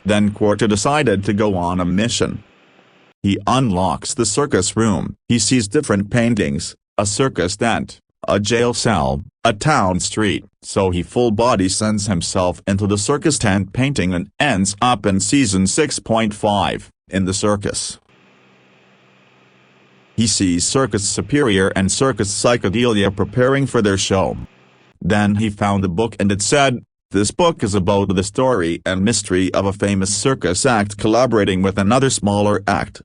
Then Quarter decided to go on a mission. He unlocks the circus room. He sees different paintings, a circus tent, a jail cell, a town street. So he full body sends himself into the circus tent painting and ends up in season 6.5, in the circus. He sees Circus Superior and Circus Psychedelia preparing for their show. Then he found a book and it said, "This book is about the story and mystery of a famous circus act collaborating with another smaller act."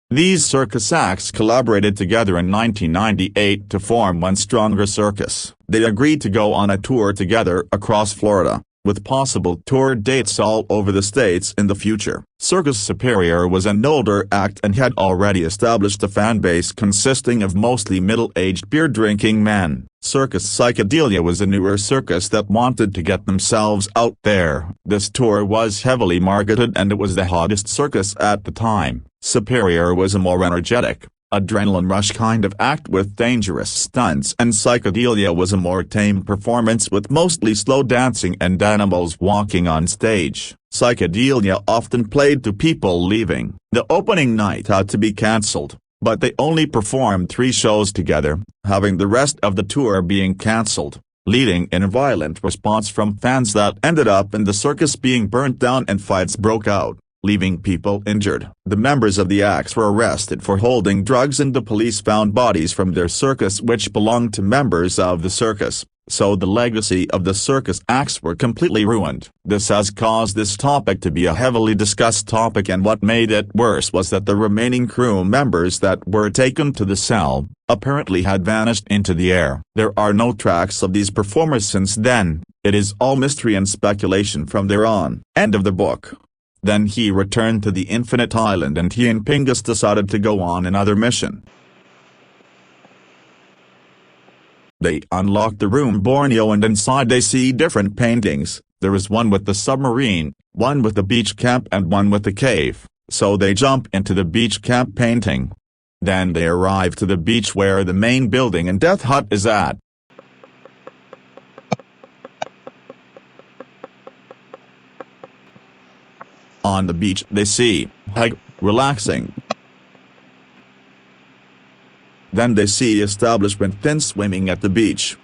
These circus acts collaborated together in 1998 to form one stronger circus. They agreed to go on a tour together across Florida, with possible tour dates all over the states in the future. Circus Superior was an older act and had already established a fan base consisting of mostly middle-aged beer-drinking men. Circus Psychedelia was a newer circus that wanted to get themselves out there. This tour was heavily marketed and it was the hottest circus at the time. Superior was a more energetic, adrenaline rush kind of act with dangerous stunts, and Psychedelia was a more tame performance with mostly slow dancing and animals walking on stage. Psychedelia often played to people leaving. The opening night had to be cancelled, but they only performed 3 shows together, having the rest of the tour being cancelled, leading in a violent response from fans that ended up in the circus being burnt down and fights broke out, leaving people injured. The members of the acts were arrested for holding drugs and the police found bodies from their circus which belonged to members of the circus, so the legacy of the circus acts were completely ruined. This has caused this topic to be a heavily discussed topic, and what made it worse was that the remaining crew members that were taken to the cell, apparently had vanished into the air. There are no tracks of these performers since then. It is all mystery and speculation from there on. End of the book. Then he returned to the Infinite Island and he and Pingus decided to go on another mission. They unlock the room Borneo and inside they see different paintings. There is one with the submarine, one with the beach camp and one with the cave, so they jump into the beach camp painting. Then they arrive to the beach where the main building and Death Hut is at. On the beach they see Hag relaxing. Then they see Establishment Finn swimming at the beach.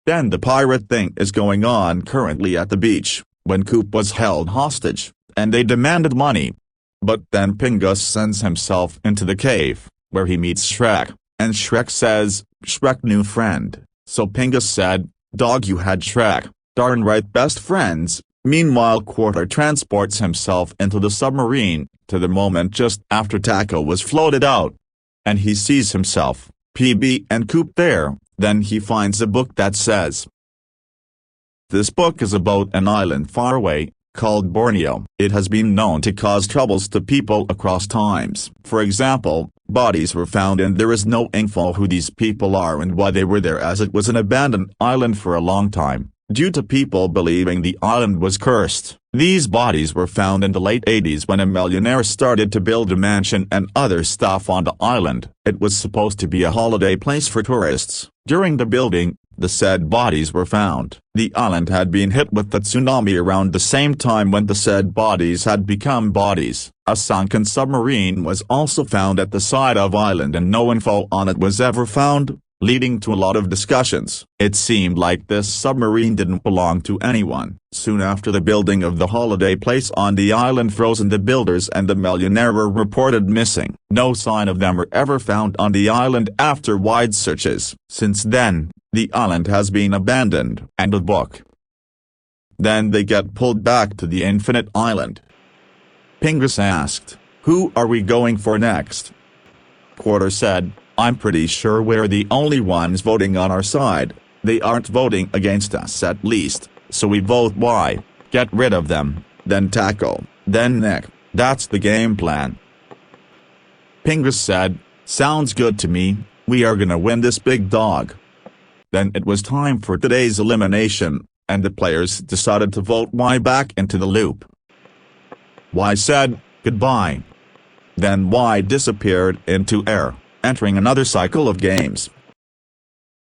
Then the pirate thing is going on currently at the beach, when Coop was held hostage, and they demanded money. But then Pingus sends himself into the cave, where he meets Shrek, and Shrek says, "Shrek new friend." So Pingus said, "Dog you had Shrek, darn right best friends." Meanwhile Quarter transports himself into the submarine, to the moment just after Taco was floated out. And he sees himself, PB and Coop there. Then he finds a book that says, "This book is about an island far away, called Borneo. It has been known to cause troubles to people across times. For example, bodies were found and there is no info who these people are and why they were there, as it was an abandoned island for a long time, due to people believing the island was cursed. These bodies were found in the late 80s when a millionaire started to build a mansion and other stuff on the island. It was supposed to be a holiday place for tourists. During the building, the said bodies were found. The island had been hit with the tsunami around the same time when the said bodies had become bodies. A sunken submarine was also found at the side of island and no info on it was ever found, leading to a lot of discussions. It seemed like this submarine didn't belong to anyone. Soon after the building of the holiday place on the island frozen, the builders and the millionaire were reported missing. No sign of them were ever found on the island after wide searches. Since then, the island has been abandoned. End of book. Then they get pulled back to the Infinite Island. Pingus asked, "Who are we going for next?" Quarter said, "I'm pretty sure we're the only ones voting on our side. They aren't voting against us at least, so we vote Y. Get rid of them, then Taco, then Nick. That's the game plan." Pingus said, "Sounds good to me, we are gonna win this big dog." Then it was time for today's elimination, and the players decided to vote Y back into the loop. Y said, "Goodbye." Then Y disappeared into air, entering another cycle of games.